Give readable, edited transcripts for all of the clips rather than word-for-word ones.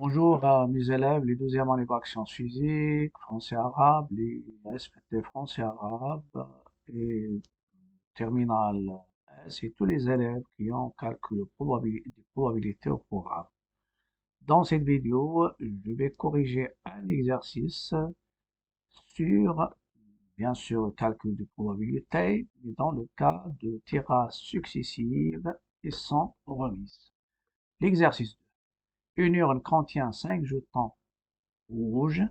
Bonjour à mes élèves, les deuxième année bac sciences physiques, français arabe, les SPT français arabe et terminale S et tous les élèves qui ont calculé des probabilités au programme. Dans cette vidéo, je vais corriger un exercice sur, bien sûr, le calcul de probabilité, mais dans le cas de tirages successives et sans remise. L'exercice 2. Une urne contient 5 jetons rouges,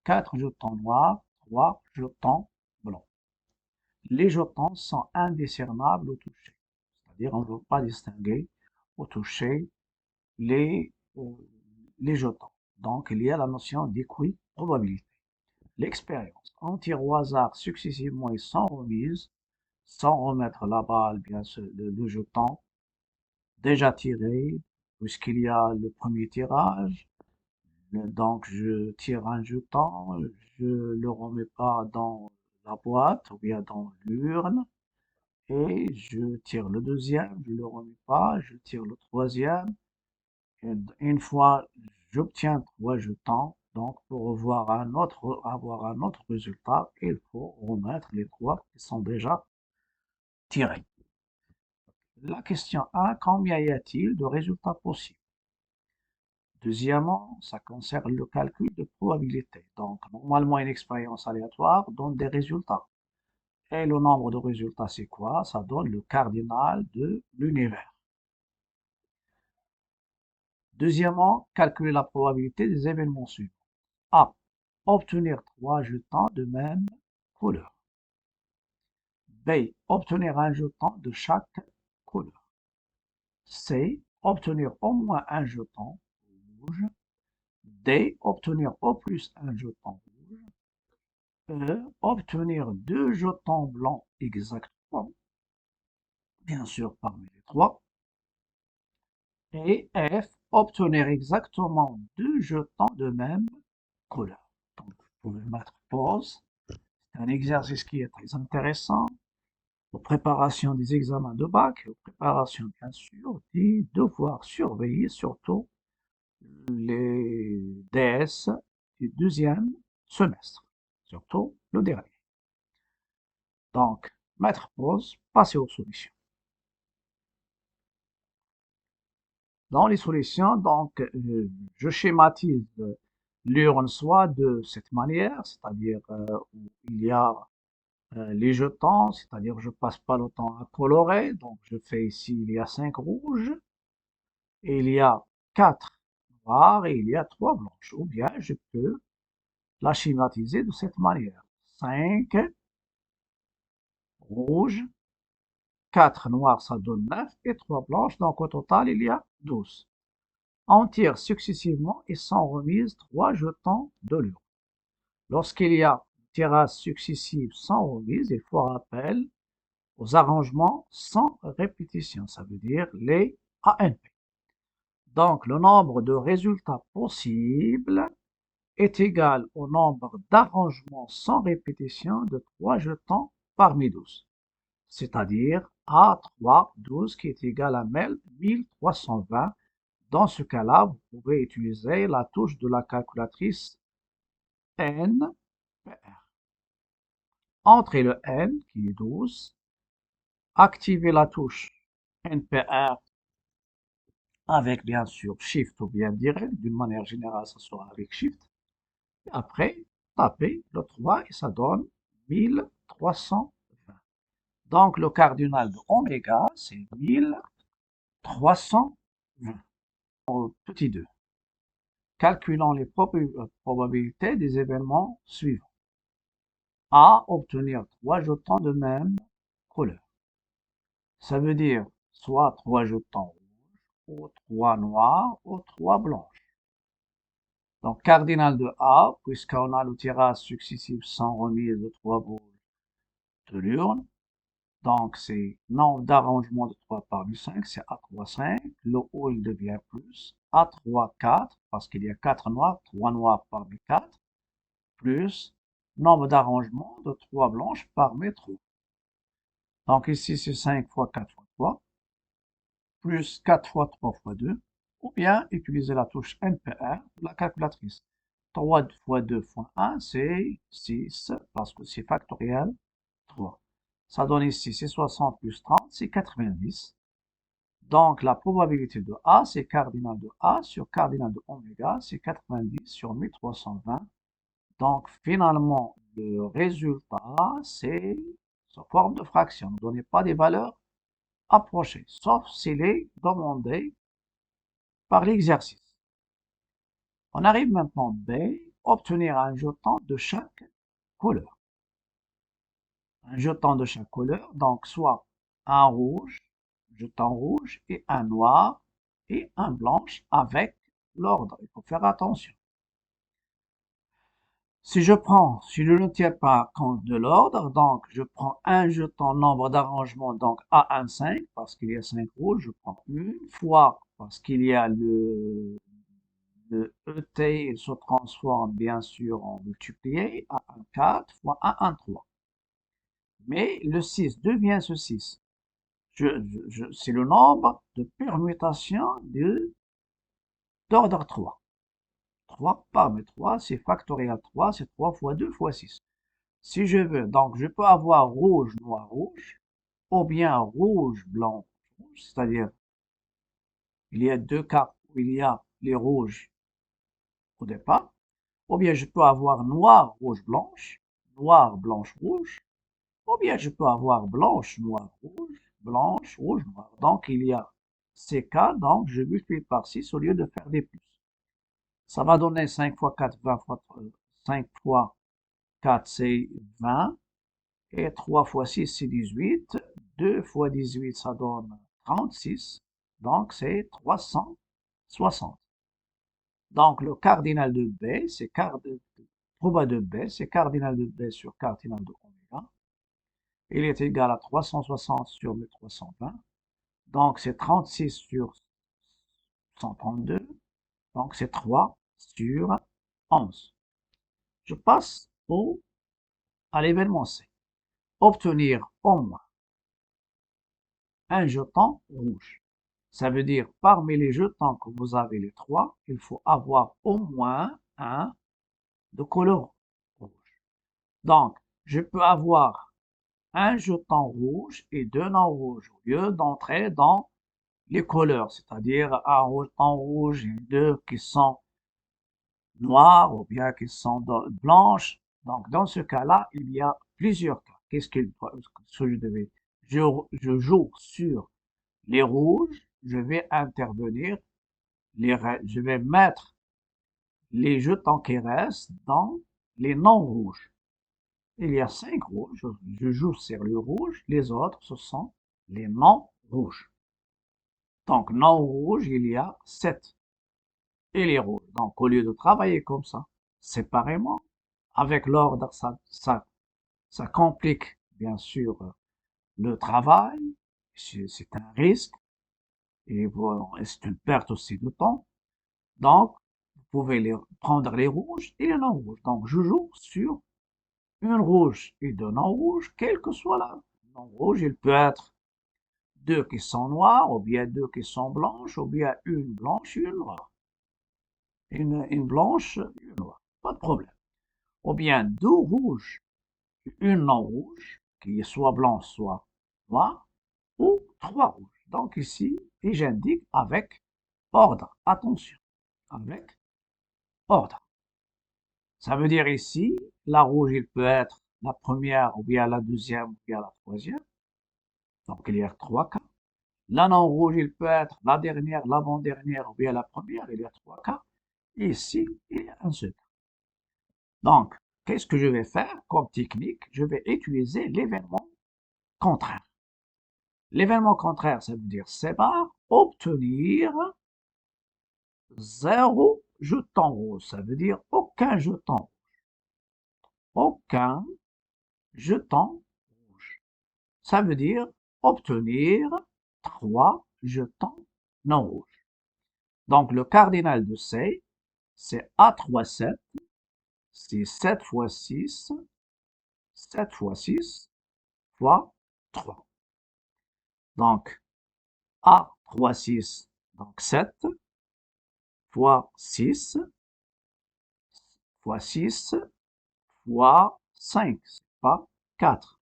4 jetons noirs, 3 jetons blancs. Les jetons sont indiscernables au toucher, c'est-à-dire on ne peut pas distinguer au toucher les, euh, les jetons. Donc il y a la notion d'équiprobabilité. L'expérience. On tire au hasard successivement et sans remise, sans remettre la balle, bien sûr, le jeton déjà tiré, puisqu'il y a le premier tirage. Donc, je tire un jeton, je le remets pas dans la boîte ou bien dans l'urne et je tire le deuxième, je le remets pas, je tire le troisième. Et une fois, j'obtiens 3 jetons. Donc, pour avoir un autre résultat, il faut remettre les 3 qui sont déjà tirés. La question 1, combien y a-t-il de résultats possibles? Deuxièmement, ça concerne le calcul de probabilité. Donc, normalement, une expérience aléatoire donne des résultats. Et le nombre de résultats, c'est quoi? Ça donne le cardinal de l'univers. Deuxièmement, calculer la probabilité des événements suivants. A. Obtenir 3 jetons de même couleur. B. Obtenir un jeton de chaque couleur. C. Obtenir au moins un jeton rouge. D. Obtenir au plus un jeton rouge. Obtenir 2 jetons blancs exactement, bien sûr parmi les 3. Et F, obtenir exactement 2 jetons de même couleur. Donc, vous pouvez mettre pause. C'est un exercice qui est très intéressant aux préparations des examens de bac et aux préparations, bien sûr, des devoirs surveillés, surtout les DS du deuxième semestre, surtout le dernier. Donc, mettre pause, passer aux solutions. Dans les solutions, donc, je schématise l'urne soit de cette manière, c'est-à-dire où il y a les jetons, c'est-à-dire je passe pas le temps à colorer, donc je fais ici, il y a 5 rouges, et il y a 4 noirs, et il y a 3 blanches. Ou bien je peux la schématiser de cette manière. 5 rouges, 4 noirs, ça donne 9, et 3 blanches, donc au total, il y a 12. On tire successivement et sans remise 3 jetons de l'urne. Lorsqu'il y a tirage successif sans remise, il faut rappel aux arrangements sans répétition, ça veut dire les ANP. Donc le nombre de résultats possibles est égal au nombre d'arrangements sans répétition de 3 jetons parmi 12, c'est-à-dire A3, 12 qui est égal à 1320. Dans ce cas-là, vous pouvez utiliser la touche de la calculatrice NPR. Entrez le N, qui est 12, activez la touche NPR avec bien sûr Shift ou bien direct, d'une manière générale, ça sera avec Shift. Et après, tapez le 3 et ça donne 1320. Donc le cardinal de oméga, c'est 1320 au petit 2. Calculons les probabilités des événements suivants. A, obtenir 3 jetons de même couleur. Ça veut dire soit 3 jetons rouges, ou 3 noirs, ou 3 blanches. Donc, cardinal de A, puisqu'on a le tirage successif sans remise de 3 boules de l'urne. Donc, c'est nombre d'arrangements de 3 parmi 5, c'est A3, 5. Le haut, il devient plus. A3, 4, parce qu'il y a 4 noirs, 3 noirs parmi 4, plus nombre d'arrangements de 3 blanches parmi 3. Donc ici, c'est 5 fois 4 fois 3, plus 4 fois 3 fois 2, ou bien utiliser la touche NPR de la calculatrice. 3 fois 2 fois 1, c'est 6, parce que c'est factoriel 3. Ça donne ici, c'est 60 plus 30, c'est 90. Donc, la probabilité de A, c'est cardinal de A sur cardinal de oméga, c'est 90 sur 1320. Donc, finalement, le résultat, c'est sous forme de fraction. Ne donnez pas des valeurs approchées, sauf s'il est demandé par l'exercice. On arrive maintenant B, obtenir un jeton de chaque couleur. Un jeton de chaque couleur, donc soit un rouge, jeton rouge, et un noir, et un blanche avec l'ordre. Il faut faire attention. Si je ne tiens pas compte de l'ordre, donc je prends un jeton nombre d'arrangements, donc A15, parce qu'il y a 5 rouges, je prends une fois, parce qu'il y a le ET, il se transforme bien sûr en multiplié, A14 fois A13. Mais le 6 devient ce 6. C'est le nombre de permutations d'ordre 3. 3 parmi 3, c'est factoriel 3, c'est 3 fois 2 fois 6. Si je veux, donc je peux avoir rouge, noir, rouge, ou bien rouge, blanc, rouge, c'est-à-dire il y a deux cas où il y a les rouges au départ, ou bien je peux avoir noir, rouge, blanche, noir, blanche, rouge, ou bien je peux avoir blanche, noir, rouge, blanche, rouge, noir. Donc il y a ces cas, donc je multiplie par 6 au lieu de faire des plus. Ça va donner 5 fois 4, 20 fois 5 fois 4, c'est 20. Et 3 fois 6, c'est 18. 2 fois 18, ça donne 36. Donc, c'est 360. Donc, le cardinal de B, c'est proba de B, c'est cardinal de B sur cardinal de oméga. Il est égal à 360 sur 1320. Donc, c'est 36 sur 132. Donc, c'est 3 sur 11. Je passe à l'événement C. Obtenir au moins un jeton rouge. Ça veut dire, parmi les jetons que vous avez les trois, il faut avoir au moins un de couleur rouge. Donc, je peux avoir un jeton rouge et deux non rouges au lieu d'entrer dans les couleurs, c'est-à-dire un jeton rouge et deux qui sont noirs ou bien qui sont blanches. Donc, dans ce cas-là, il y a plusieurs cas. Qu'est-ce que je devais? Je joue sur les rouges, je vais intervenir, je vais mettre les jetons qui restent dans les non rouges. Il y a 5 rouges, je joue sur le rouge, les autres, ce sont les non rouges. Donc, non rouge, il y a 7. Et les rouges. Donc, au lieu de travailler comme ça, séparément, avec l'ordre, ça complique, bien sûr, le travail. C'est un risque et c'est une perte aussi de temps. Donc, vous pouvez prendre les rouges et les non rouges. Donc, je joue sur une rouge et deux non rouges, quelle que soit la non rouge. Il peut être deux qui sont noirs, ou bien deux qui sont blanches, ou bien une blanche et une noire. Une blanche et une noire. Pas de problème. Ou bien deux rouges et une non rouge, qui est soit blanche, soit noire, ou trois rouges. Donc ici, et j'indique avec ordre. Attention. Avec ordre. Ça veut dire ici, la rouge, il peut être la première, ou bien la deuxième, ou bien la troisième. Donc, il y a trois cas. La non rouge, il peut être la dernière, l'avant-dernière, ou bien la première. Il y a trois cas. Et ici, il y a un seul cas. Donc, qu'est-ce que je vais faire comme technique? Je vais utiliser l'événement contraire. L'événement contraire, ça veut dire sépare, obtenir 0 jeton rouge. Ça veut dire aucun jeton. Aucun jeton rouge. Ça veut dire obtenir 3 jetons non rouges. Donc le cardinal de C, c'est A3, 7, c'est 7 fois 6, 7 fois 6 fois 3. Donc A3, 6, donc 7, fois 6 fois 6 fois 5, c'est pas 4.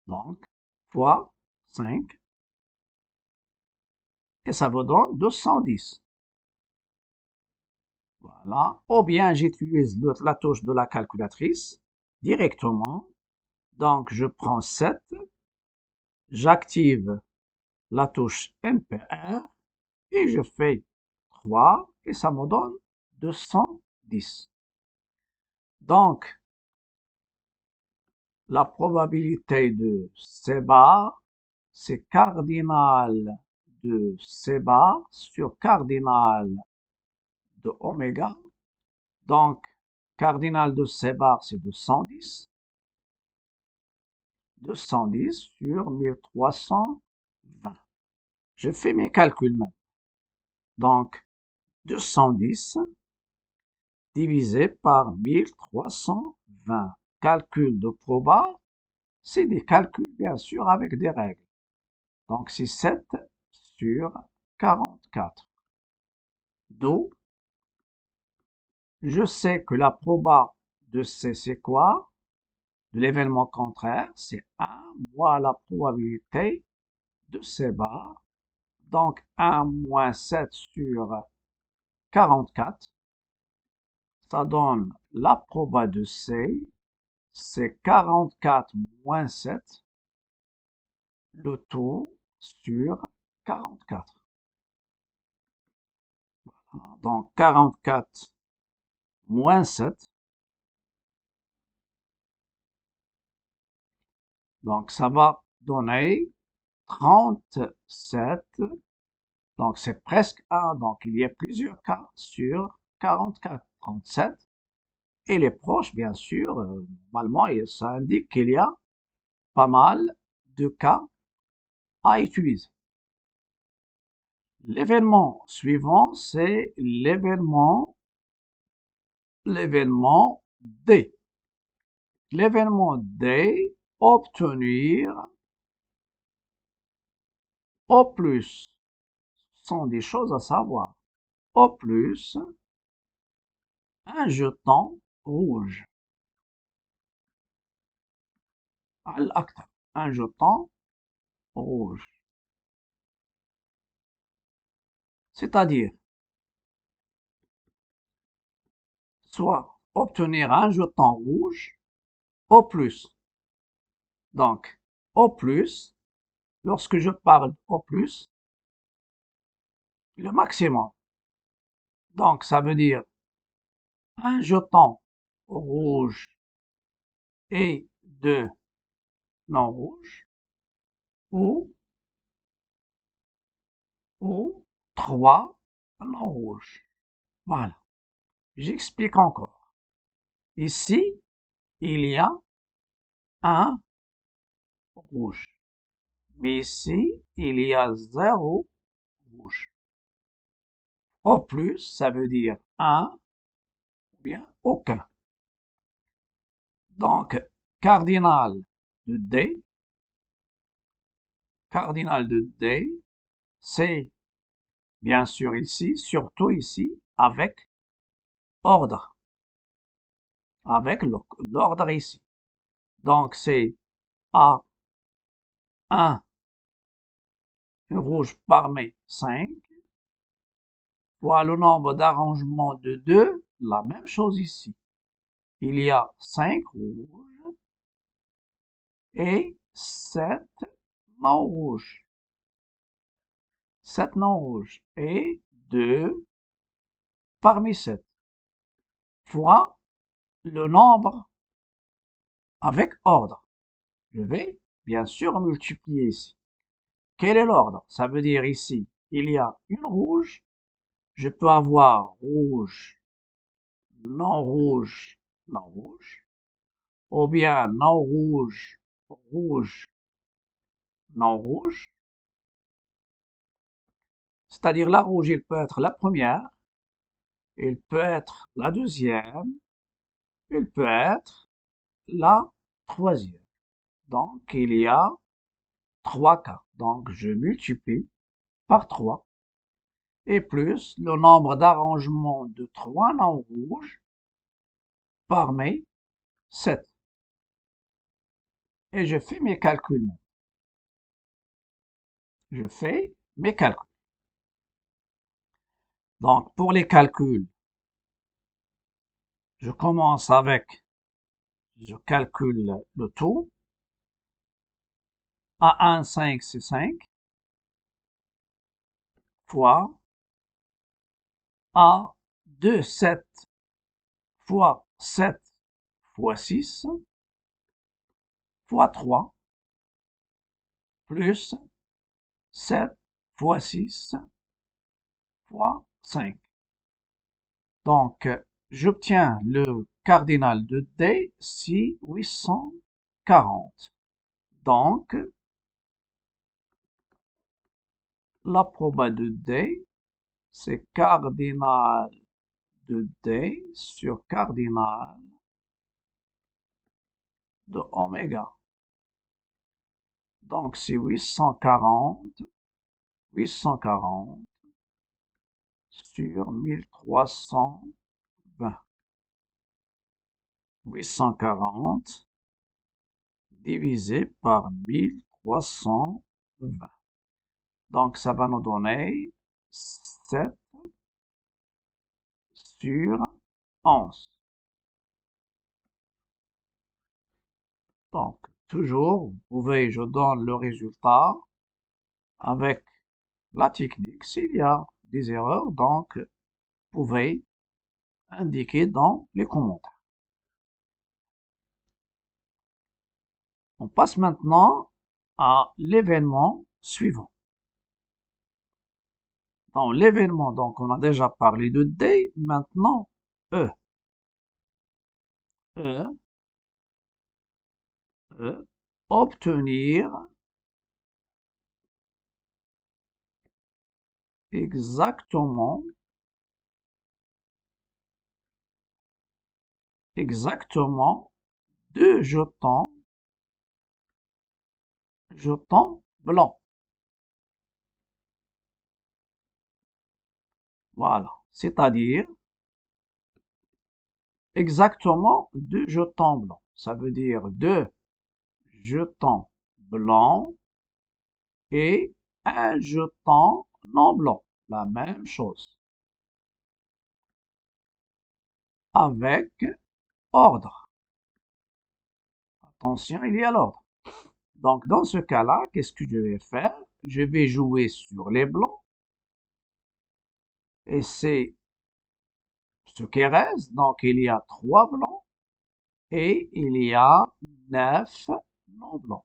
Donc, fois 5, et ça vous donne 210. Voilà. Ou bien j'utilise la touche de la calculatrice directement. Donc, je prends 7, j'active la touche MPR et je fais 3 et ça me donne 210. Donc, la probabilité de C bar, c'est cardinal de C bar sur cardinal de oméga. Donc, cardinal de C bar, c'est 210. 210 sur 1320. Je fais mes calculs maintenant. Donc, 210 divisé par 1320. Calcul de proba, c'est des calculs bien sûr avec des règles. Donc, c'est 7 sur 44. D'où, je sais que la proba de C, c'est quoi? De l'événement contraire, c'est 1 moins la probabilité de C bar. Donc, 1 moins 7 sur 44, ça donne la proba de C, c'est 44 moins 7, le tout sur 44. Donc, 44 moins 7, donc ça va donner 37, donc c'est presque 1, donc il y a plusieurs cas sur 44, 37, et les proches, bien sûr, normalement, ça indique qu'il y a pas mal de cas à utiliser. L'événement suivant, c'est l'événement D. L'événement D, obtenir au plus, sont des choses à savoir. Au plus, un jeton rouge. Al-Aktar, un jeton rouge. C'est-à-dire, soit obtenir un jeton rouge au plus. Donc, au plus, lorsque je parle au plus, le maximum. Donc, ça veut dire un jeton rouge et deux non rouges, ou, ou trois non rouges. Voilà. J'explique encore. Ici, il y a un rouge. Mais ici, il y a zéro rouge. Au plus, ça veut dire un ou bien aucun. Donc, cardinal de D, cardinal de D, c'est bien sûr ici, surtout ici, avec ordre. Avec l'ordre ici. Donc, c'est A1, rouge parmi 5, fois le nombre d'arrangements de 2, la même chose ici. Il y a 5 rouges et 7 non rouges. 7 non rouges et 2 parmi 7, fois le nombre avec ordre. Je vais bien sûr multiplier ici. Quel est l'ordre? Ça veut dire ici, il y a une rouge, je peux avoir rouge, non rouge, non rouge, ou bien non rouge, rouge, non rouge. C'est-à-dire la rouge, il peut être la première, il peut être la deuxième, il peut être la troisième. Donc, il y a 3 cas. Donc, je multiplie par 3 et plus le nombre d'arrangements de 3 noms rouges parmi 7. Et je fais mes calculs. Je fais mes calculs. Donc, pour les calculs, je commence avec, je calcule le tout. A1, 5, c'est 5, fois A2, 7, fois 7, fois 6, fois 3, plus 7 fois 6, fois 5. Donc, j'obtiens le cardinal de D, si 840. Donc, la proba de D, c'est cardinal de D sur cardinal de oméga. Donc, c'est 840 sur 1320. 840 divisé par 1320. Donc, ça va nous donner 7 sur 11. Donc, toujours, je donne le résultat avec la technique. S'il y a des erreurs, donc, vous pouvez indiquer dans les commentaires. On passe maintenant à l'événement suivant. Dans l'événement, donc, on a déjà parlé de D, maintenant E. E, E, obtenir exactement 2 jetons blancs. Voilà. C'est-à-dire exactement 2 jetons blancs. Ça veut dire 2 jetons blancs et un jeton non blanc. La même chose. Avec ordre. Attention, il y a l'ordre. Donc, dans ce cas-là, qu'est-ce que je vais faire? Je vais jouer sur les blancs. Et c'est ce qui reste. Donc, il y a 3 blancs et il y a 9 non blancs.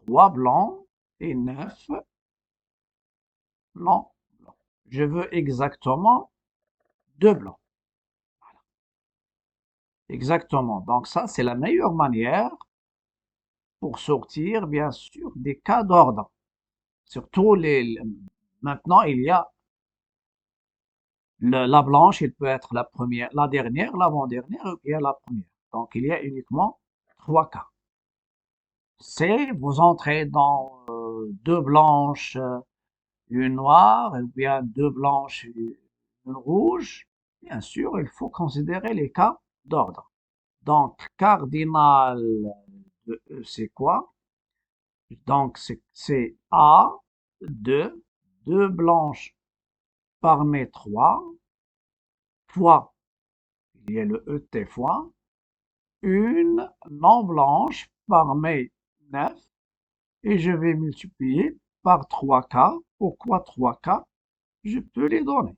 3 blancs et 9 non blancs. Je veux exactement 2 blancs. Exactement. Donc, ça, c'est la meilleure manière pour sortir, bien sûr, des cas d'ordre. Surtout maintenant, il y a la blanche, il peut être la première, la dernière, l'avant-dernière ou bien la première. Donc, il y a uniquement 3 cas. C'est vous entrez dans 2 blanches, une noire, ou bien 2 blanches, une rouge. Bien sûr, il faut considérer les cas d'ordre. Donc, cardinal de E, c'est quoi? Donc, c'est A, 2, 2 blanches parmi 3, fois, il y a le ET fois, une non blanche parmi 9, et je vais multiplier par 3K. Pourquoi 3K? Je peux les donner.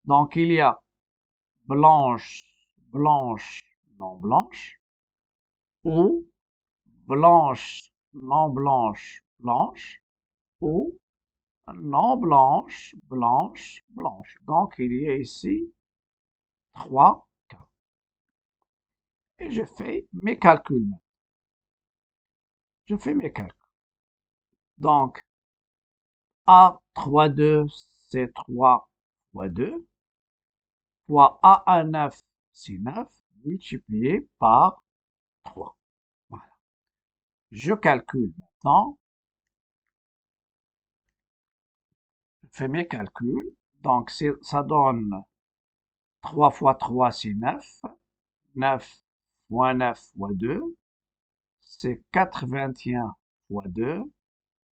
Donc, il y a blanche, blanche, non blanche, ou blanche, non blanche, blanche, ou non blanche, blanche, blanche. Donc, il y a ici 3 cas. Et je fais mes calculs. Je fais mes calculs. Donc, A 3, 2, c'est 3 fois 2, fois A 9, c'est 9, multiplié par 3. Voilà. Je calcule maintenant, je fais mes calculs. Donc, ça donne 3 fois 3, c'est 9. 9 moins 9 fois 2, c'est 81 fois 2.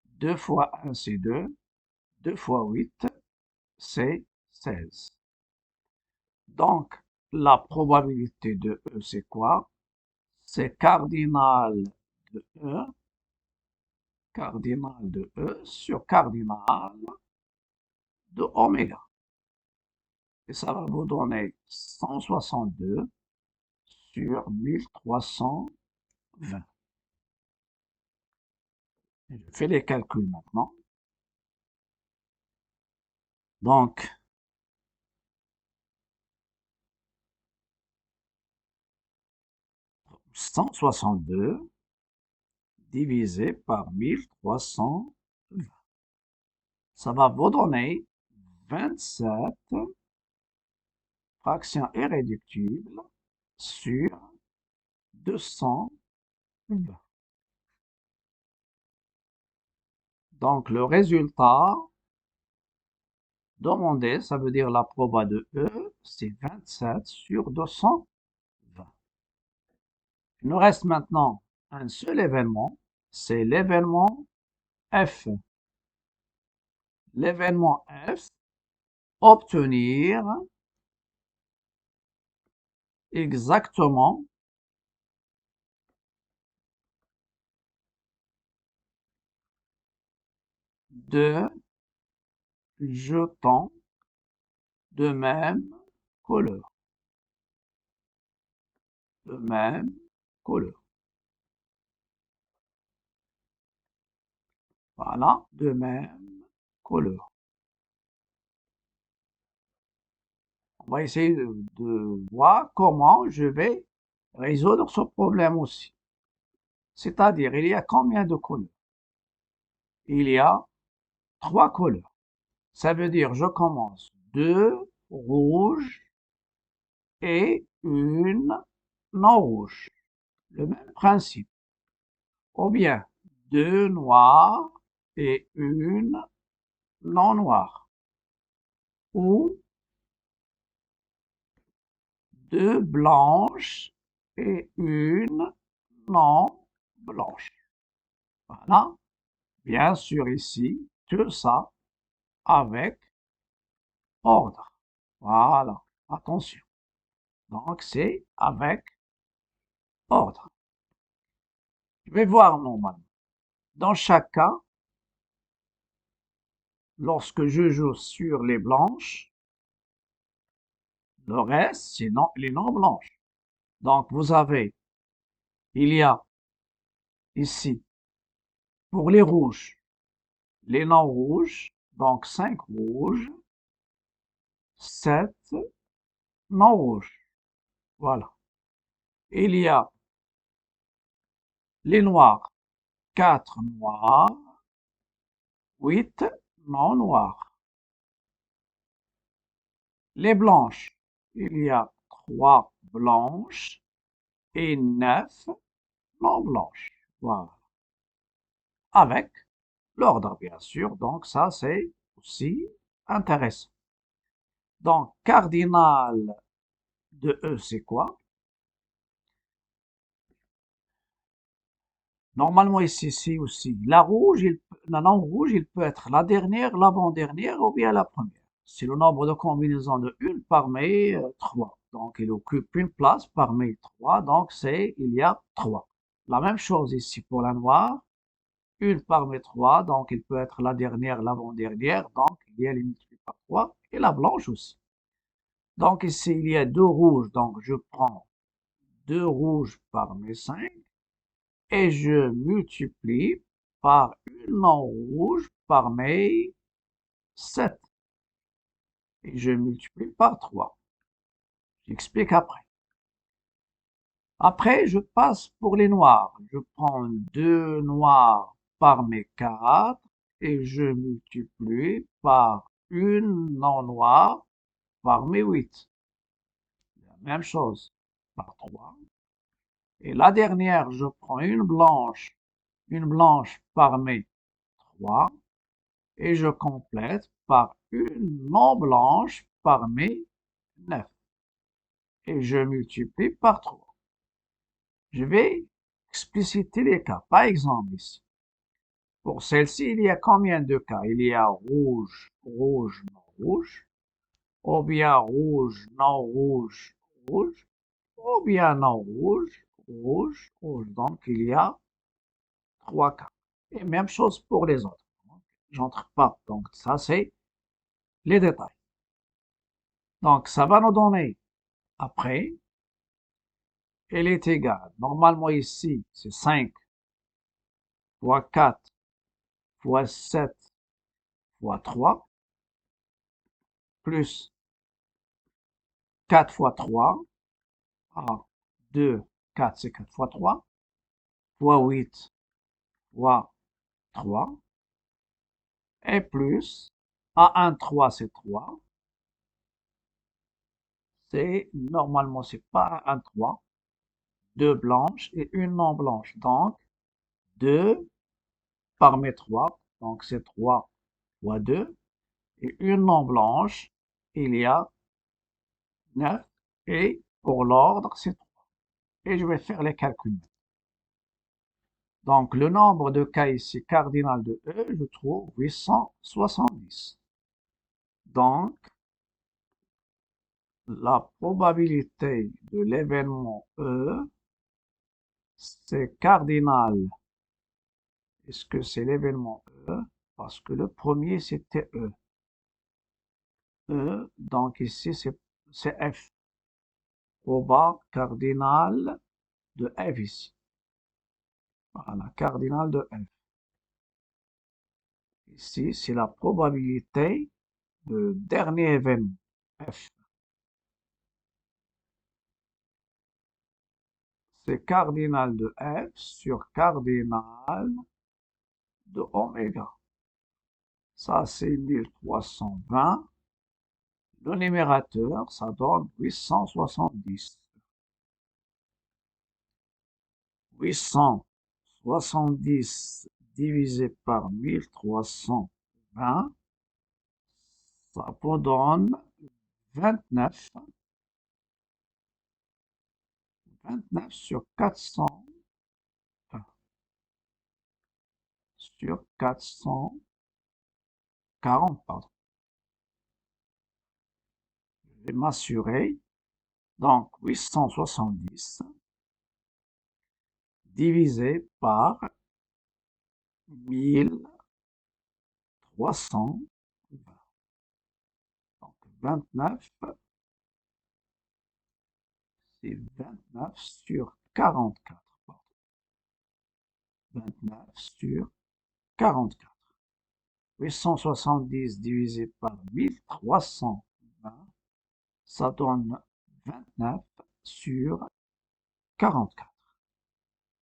2 fois 1, c'est 2. 2 fois 8, c'est 16. Donc, la probabilité de E, c'est quoi? C'est cardinal de E sur cardinal de oméga. Et ça va vous donner 162 sur 1320. Je fais les calculs maintenant. Donc, 162 divisé par 1320. Ça va vous donner 27 fractions irréductibles sur 220. Donc, le résultat demandé, ça veut dire la proba de E, c'est 27 sur 220. Il nous reste maintenant un seul événement, c'est l'événement F. L'événement F, obtenir exactement deux jetons de même couleur. De même couleur. Voilà, de même couleur. On va essayer de voir comment je vais résoudre ce problème aussi. C'est-à-dire, il y a combien de couleurs? Il y a 3 couleurs. Ça veut dire, je commence 2 rouges et une non rouge. Le même principe. Ou bien 2 noirs et une non noire. Ou 2 blanches et une non blanche. Voilà. Bien sûr ici, tout ça avec ordre. Voilà. Attention. Donc c'est avec ordre. Je vais voir normalement. Dans chaque cas, lorsque je joue sur les blanches, le reste, c'est les non blanches. Donc vous avez, il y a ici, pour les rouges, les non rouges, donc 5 rouges, 7 non rouges. Voilà. Il y a les noirs, 4 noirs, 8 non noirs. Les blanches, il y a 3 blanches et 9 non blanches. Voilà. Avec l'ordre, bien sûr. Donc, ça, c'est aussi intéressant. Donc, cardinal de E, c'est quoi? Normalement, ici, c'est aussi la rouge, la non rouge, il peut être la dernière, l'avant-dernière ou bien la première. C'est le nombre de combinaisons de 1 parmi 3. Donc, il occupe une place parmi 3. Donc, il y a 3. La même chose ici pour la noire. 1 parmi 3. Donc, il peut être la dernière, l'avant-dernière. Donc, il y a les multiplié par 3. Et la blanche aussi. Donc, ici, il y a 2 rouges. Donc, je prends 2 rouges parmi 5. Et je multiplie par une non rouge parmi 7. Et je multiplie par 3. J'explique après. Après, je passe pour les noirs. Je prends 2 noirs parmi 4 et je multiplie par une non noire parmi 8. La même chose par 3. Et la dernière, je prends une blanche parmi 3 et je complète par une non blanche parmi 9 et je multiplie par 3. Je vais expliciter les cas. Par exemple, ici, pour celle-ci, il y a combien de cas? Il y a rouge, rouge, non rouge, ou bien rouge, non rouge, rouge, ou bien non rouge, rouge, rouge. Donc, il y a 3 cas. Et même chose pour les autres. J'entre pas. Donc, ça, c'est les détails. Donc, ça va nous donner, après, elle est égale. Normalement, ici, c'est 5 fois 4 fois 7 fois 3, plus 4 fois 3, ah, 2, 4, c'est 4 fois 3, fois 8 fois 3, et plus, A1, 3, c'est 3, c'est, normalement, c'est pas un 3, 2 blanches et une non blanche. Donc, 2 parmi 3, donc c'est 3 fois 2, et une non blanche, il y a 9, et pour l'ordre, c'est 3. Et je vais faire les calculs. Donc, le nombre de cas ici cardinal de E, je trouve 870. Donc, la probabilité de l'événement E, c'est cardinal. Est-ce que c'est l'événement E? Parce que le premier, c'était E. E, donc ici, c'est F. Proba cardinal de F ici. Voilà, cardinal de F. Ici, c'est la probabilité de dernier événement, F. C'est cardinal de F sur cardinal de oméga. Ça, c'est 1320. Le numérateur, ça donne 870. 870 divisé par 1320, ça vous donne 29. 29 sur 400, sur 440, pardon. Je vais m'assurer. Donc, 870 divisé par 1320. Donc, 29, c'est 29 sur 44. Pardon. 29 sur 44. 870 divisé par 1320, ça donne 29 sur 44.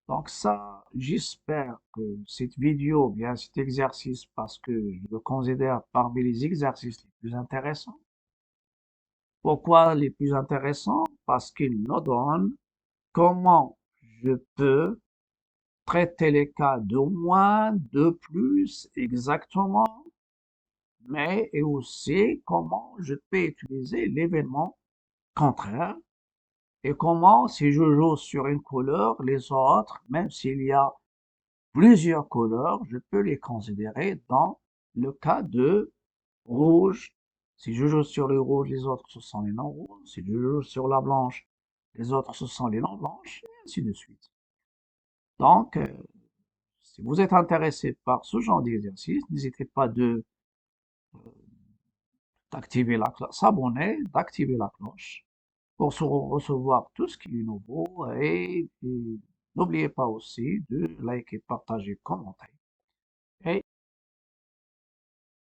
Donc ça, j'espère que cette vidéo, bien cet exercice, parce que je le considère parmi les exercices les plus intéressants. Pourquoi les plus intéressants? Parce qu'il nous donne comment je peux traiter les cas de moins, de plus, exactement, mais et aussi comment je peux utiliser l'événement contraire et comment, si je joue sur une couleur, les autres, même s'il y a plusieurs couleurs, je peux les considérer dans le cas de rouge. Si je joue sur le rouge, les autres, ce sont les non rouges. Si je joue sur la blanche, les autres, ce sont les non blanches, et ainsi de suite. Donc, si vous êtes intéressé par ce genre d'exercice, n'hésitez pas d'activer la cloche, s'abonner, d'activer la cloche pour recevoir tout ce qui est nouveau et n'oubliez pas aussi de liker, partager, commenter. Et